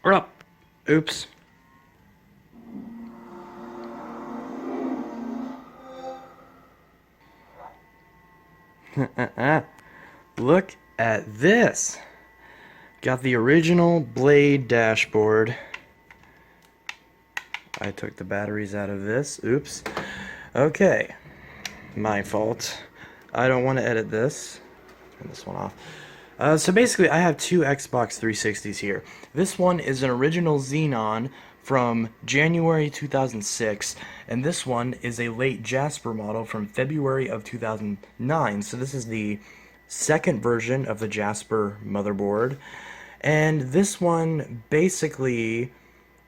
Up. Oops. Look at this. Got the original Blade dashboard. I took the batteries out of this. Oops. Okay. My fault. I don't want to edit this. Turn this one off. So basically, I have two Xbox 360s here. This one is an original Xenon from January 2006, and this one is a late Jasper model from February of 2009. So this is the second version of the Jasper motherboard, and this one basically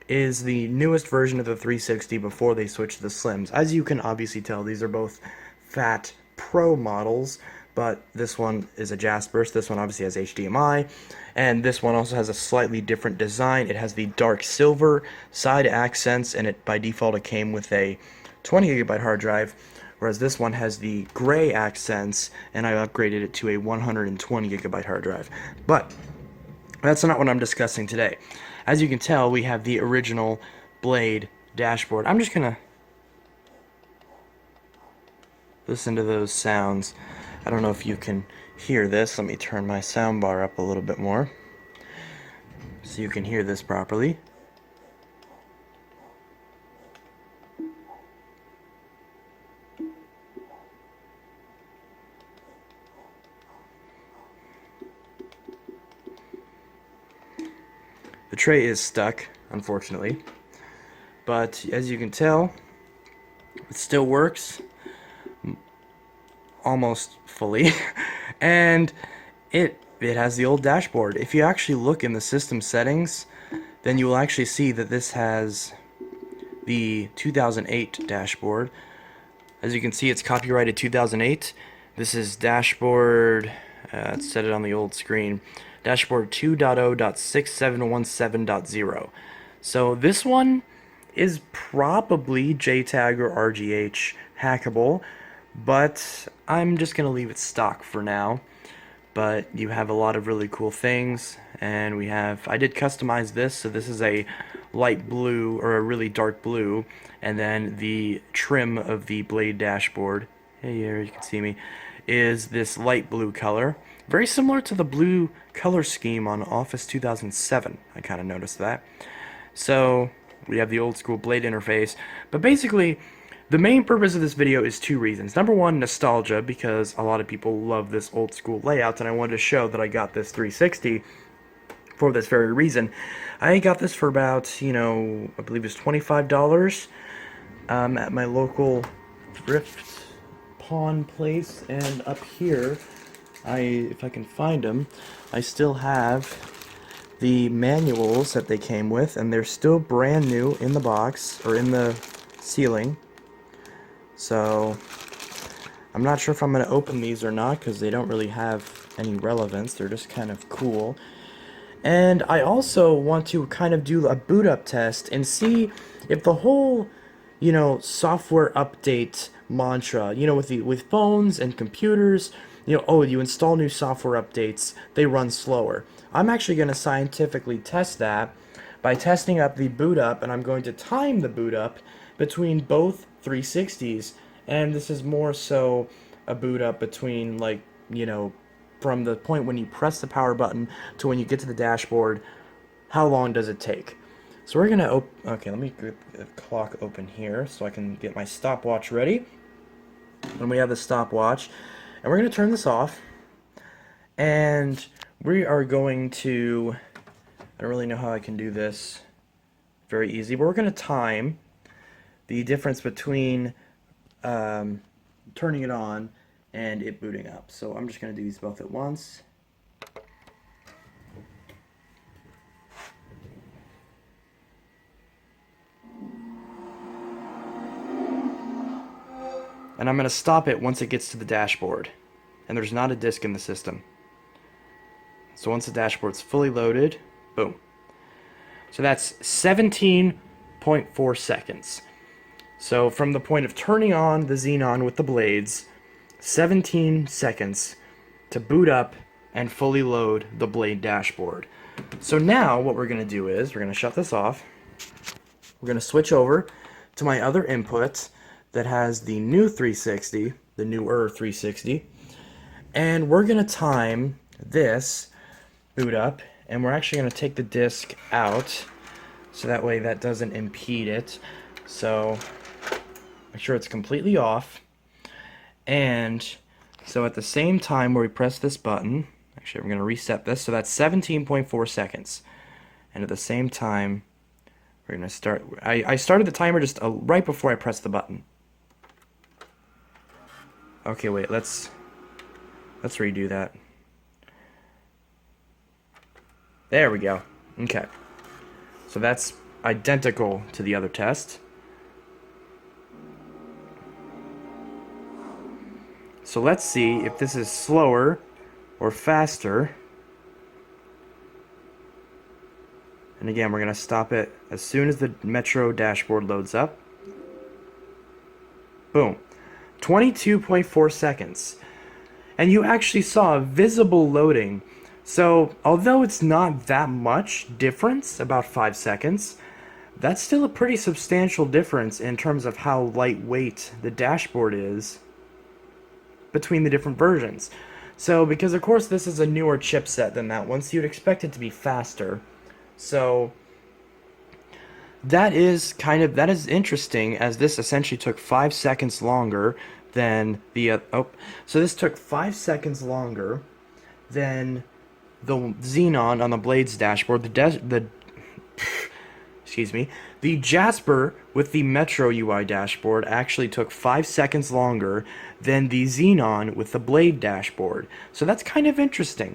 is the newest version of the 360 before they switched to the Slims. As you can obviously tell, these are both fat Pro models, but this one is a Jasper, so this one obviously has HDMI, and this one also has a slightly different design. It has the dark silver side accents, and by default it came with a 20GB hard drive, whereas this one has the gray accents, and I upgraded it to a 120GB hard drive. But that's not what I'm discussing today. As you can tell, we have the original Blade dashboard. I'm just gonna listen to those sounds. I don't know if you can hear this. Let me turn my sound bar up a little bit more so you can hear this properly. The tray is stuck, unfortunately, but as you can tell, it still works almost fully, and it has the old dashboard. If you actually look in the system settings, then you will actually see that this has the 2008 dashboard. As you can see, it's copyrighted 2008. This is dashboard, let's set it on the old screen, dashboard 2.0.6717.0. So this one is probably JTAG or RGH hackable, but I'm just going to leave it stock for now. But you have a lot of really cool things, and I did customize this, so this is a light blue, or a really dark blue, and then the trim of the Blade dashboard, hey, here you can see me, is this light blue color. Very similar to the blue color scheme on Office 2007, I kind of noticed that. So, we have the old school Blade interface, but basically, the main purpose of this video is two reasons. Number one, nostalgia, because a lot of people love this old school layout, and I wanted to show that I got this 360 for this very reason. I got this for about, I believe it was $25 at my local thrift pawn place, and up here, if I can find them, I still have the manuals that they came with, and they're still brand new in the box, or in the ceiling. So, I'm not sure if I'm going to open these or not, because they don't really have any relevance. They're just kind of cool. And I also want to kind of do a boot up test and see if the whole, software update mantra, with phones and computers, oh, you install new software updates, they run slower. I'm actually going to scientifically test that by testing up the boot up, and I'm going to time the boot up between both 360s, and this is more so a boot up between, from the point when you press the power button to when you get to the dashboard, how long does it take? So we're gonna okay, let me get the clock open here so I can get my stopwatch ready. And we have the stopwatch, and we're gonna turn this off, and we are going to, I don't really know how I can do this very easy, but we're gonna time the difference between turning it on and it booting up. So I'm just going to do these both at once. And I'm going to stop it once it gets to the dashboard. And there's not a disk in the system. So once the dashboard's fully loaded, boom. So that's 17.4 seconds. So from the point of turning on the Xenon with the blades, 17 seconds to boot up and fully load the Blade dashboard. So now what we're going to do is we're going to shut this off. We're going to switch over to my other input that has the new 360, the newer 360. And we're going to time this boot up, and we're actually going to take the disc out so that way that doesn't impede it. So make sure it's completely off. And so at the same time where we press this button, actually we're going to reset this, so that's 17.4 seconds. And at the same time, we're going to start, I started the timer just right before I pressed the button. Okay, wait, let's redo that. There we go. Okay. So that's identical to the other test. So let's see if this is slower or faster. And again, we're going to stop it as soon as the Metro dashboard loads up. Boom. 22.4 seconds. And you actually saw visible loading. So, although it's not that much difference, about 5 seconds, that's still a pretty substantial difference in terms of how lightweight the dashboard is between the different versions. So, because of course this is a newer chipset than that one, so you'd expect it to be faster. So, that is interesting, as this essentially took 5 seconds longer than the so this took 5 seconds longer than the Xenon on the Blade's dashboard. Excuse me, the Jasper with the Metro UI dashboard actually took 5 seconds longer than the Xenon with the Blade dashboard. So that's kind of interesting.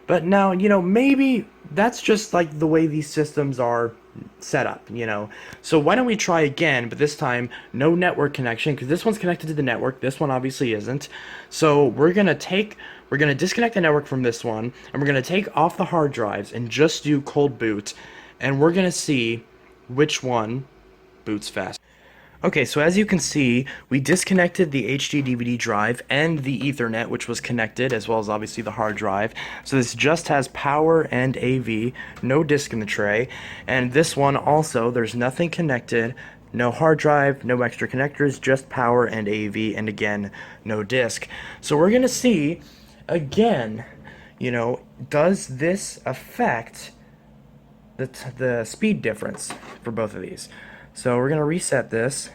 But now, maybe that's just like the way these systems are set up, So why don't we try again, but this time no network connection, because this one's connected to the network, this one obviously isn't. So we're gonna disconnect the network from this one, and we're gonna take off the hard drives and just do cold boot, and we're gonna see which one boots fast. Okay, so as you can see, we disconnected the HD DVD drive and the Ethernet, which was connected, as well as obviously the hard drive. So this just has power and AV, no disk in the tray. And this one also, there's nothing connected, no hard drive, no extra connectors, just power and AV, and again, no disk. So we're gonna see, again, does this affect the speed difference for both of these? So we're going to reset this,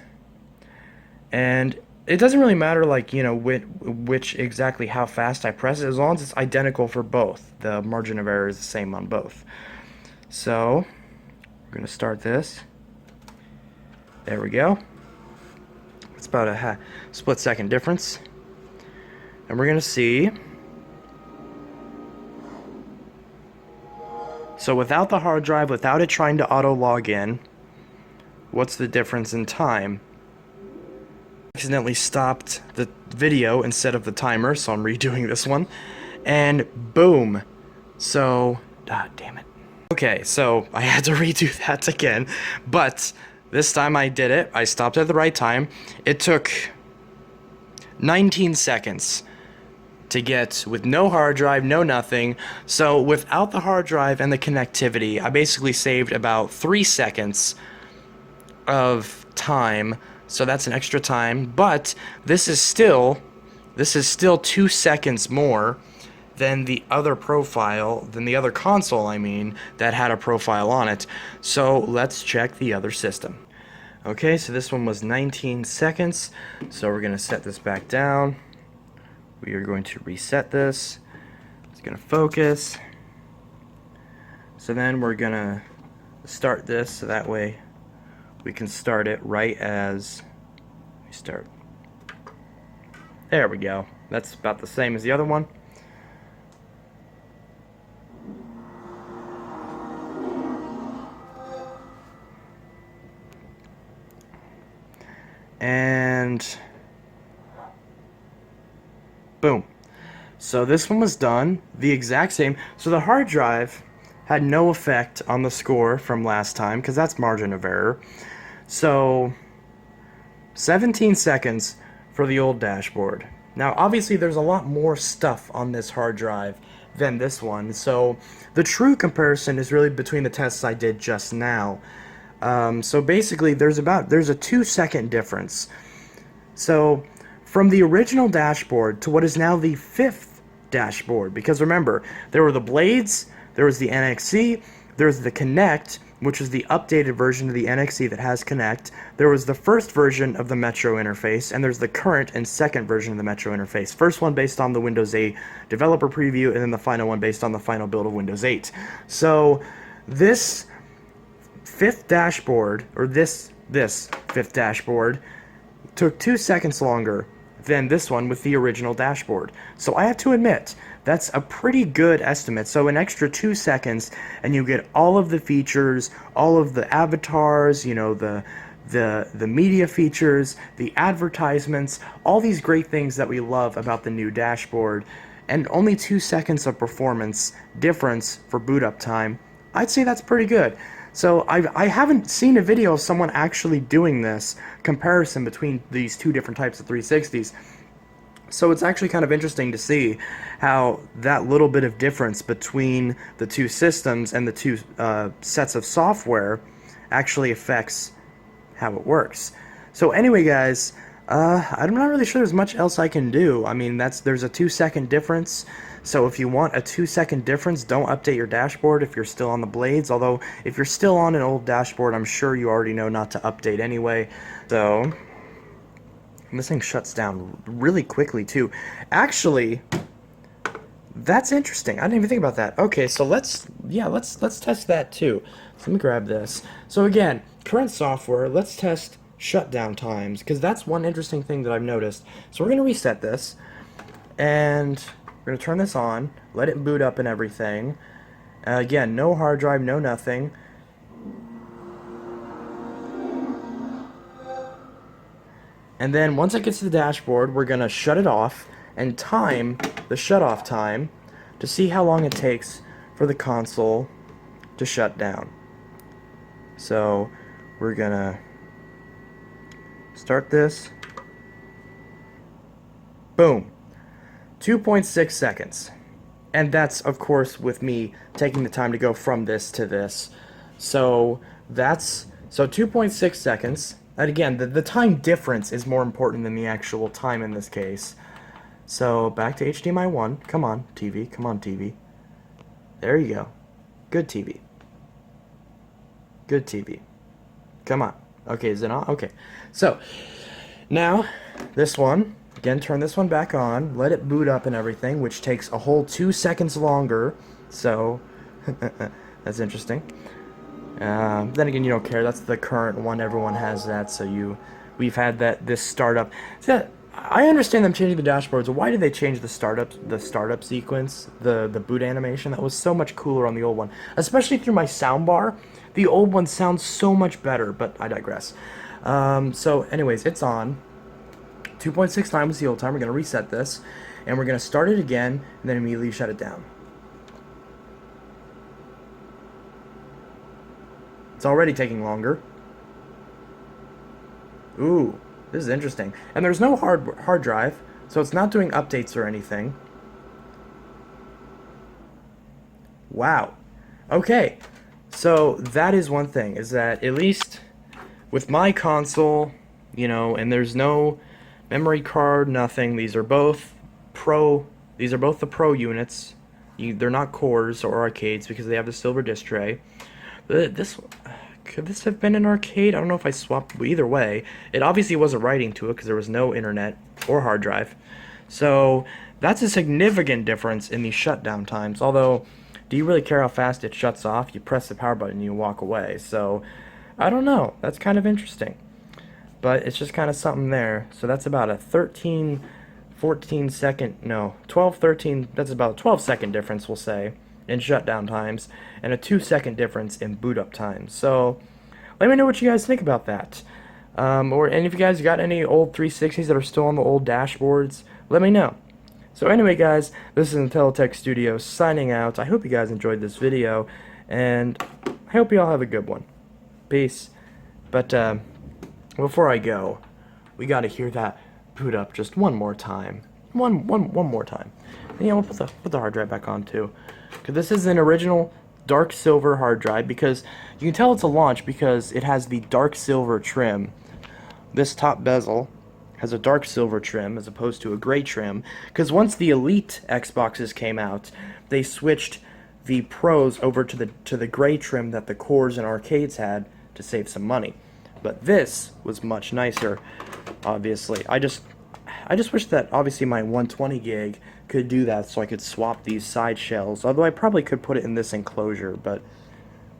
and it doesn't really matter which exactly how fast I press it, as long as it's identical for both. The margin of error is the same on both. So we're going to start this. There we go. It's about a split second difference. And we're going to see. So without the hard drive, without it trying to auto log in, what's the difference in time? I accidentally stopped the video instead of the timer, so I'm redoing this one. And boom. So, damn it. Okay, so I had to redo that again, but this time I did it. I stopped at the right time. It took 19 seconds to get with no hard drive, no nothing. So without the hard drive and the connectivity, I basically saved about 3 seconds of time. So that's an extra time, but this is still 2 seconds more than the other console, that had a profile on it. So let's check the other system. Okay, so this one was 19 seconds. So we're gonna set this back down. We are going to reset this. It's going to focus. So then we're going to start this, so that way we can start it right as we start. There we go. That's about the same as the other one. And boom. So this one was done the exact same. So the hard drive had no effect on the score from last time, because that's margin of error. So 17 seconds for the old dashboard. Now obviously there's a lot more stuff on this hard drive than this one. So the true comparison is really between the tests I did just now. So basically, there's a 2 second difference. So from the original dashboard to what is now the fifth dashboard, because remember, there were the blades, there was the NXC, there was the Connect, which is the updated version of the NXC that has Connect. There was the first version of the Metro interface, and there's the current and second version of the Metro interface. First one based on the Windows 8 developer preview, and then the final one based on the final build of Windows 8. So this fifth dashboard, or this fifth dashboard, took 2 seconds longer than this one with the original dashboard. So I have to admit, that's a pretty good estimate. So an extra 2 seconds, and you get all of the features, all of the avatars, you know, the media features, the advertisements, all these great things that we love about the new dashboard, and only 2 seconds of performance difference for boot up time. I'd say that's pretty good. So I haven't seen a video of someone actually doing this comparison between these two different types of 360s. So it's actually kind of interesting to see how that little bit of difference between the two systems and the two sets of software actually affects how it works. So anyway, guys, I'm not really sure there's much else I can do. I mean, there's a 2 second difference. So if you want a 2 second difference, don't update your dashboard if you're still on the blades. Although, if you're still on an old dashboard, I'm sure you already know not to update anyway. So, this thing shuts down really quickly, too. Actually, that's interesting. I didn't even think about that. Okay, so let's test that, too. So let me grab this. So again, current software, let's test shutdown times, because that's one interesting thing that I've noticed. So we're going to reset this, and we're going to turn this on, let it boot up and everything. Again, no hard drive, no nothing. And then once it gets to the dashboard, we're going to shut it off and time the shut-off time to see how long it takes for the console to shut down. So we're going to start this. Boom. 2.6 seconds. And that's, of course, with me taking the time to go from this to this. So 2.6 seconds. And again, the time difference is more important than the actual time in this case. So back to HDMI 1. Come on, TV. Come on, TV. There you go. Good TV. Good TV. Come on. Okay, is it on? Okay. So, now, this one. Again, turn this one back on. Let it boot up and everything, which takes a whole 2 seconds longer. So, that's interesting. Then again, you don't care. That's the current one. Everyone has that. So we've had this startup. So I understand them changing the dashboards. Why did they change the startup sequence, the boot animation? That was so much cooler on the old one, especially through my soundbar. The old one sounds so much better, but I digress. So anyways, it's on. 2.6 times was the old time. We're going to reset this, and we're going to start it again, and then immediately shut it down. It's already taking longer. Ooh, this is interesting. And there's no hard drive, so it's not doing updates or anything. Wow. Okay, so that is one thing, is that at least with my console, you know, and there's no memory card, nothing. These are both the Pro units. They're not cores or arcades because they have the silver disc tray. Could this have been an arcade? I don't know if I swapped. Either way, it obviously wasn't writing to it because there was no internet or hard drive. So that's a significant difference in the shutdown times. Although, do you really care how fast it shuts off? You press the power button and you walk away. So I don't know. That's kind of interesting. But it's just kind of something there. So that's about a 12, 13, that's about a 12 second difference, we'll say, in shutdown times, and a 2 second difference in boot up times. So let me know what you guys think about that. And if you guys got any old 360s that are still on the old dashboards, let me know. So anyway, guys, this is Intelitech Studios signing out. I hope you guys enjoyed this video, and I hope you all have a good one. Peace. But before I go, we gotta hear that boot up just one more time. One more time. Yeah, we'll put the hard drive back on too, because this is an original dark silver hard drive. Because you can tell it's a launch because it has the dark silver trim. This top bezel has a dark silver trim as opposed to a gray trim. Because once the Elite Xboxes came out, they switched the Pros over to the gray trim that the cores and arcades had to save some money. But this was much nicer, obviously. I just wish that obviously my 120 gig could do that so I could swap these side shells. Although I probably could put it in this enclosure, but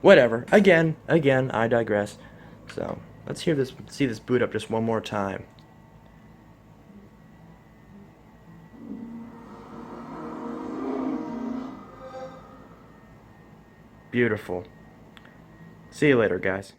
whatever. Again, I digress. So let's see this boot up just one more time. Beautiful. See you later, guys.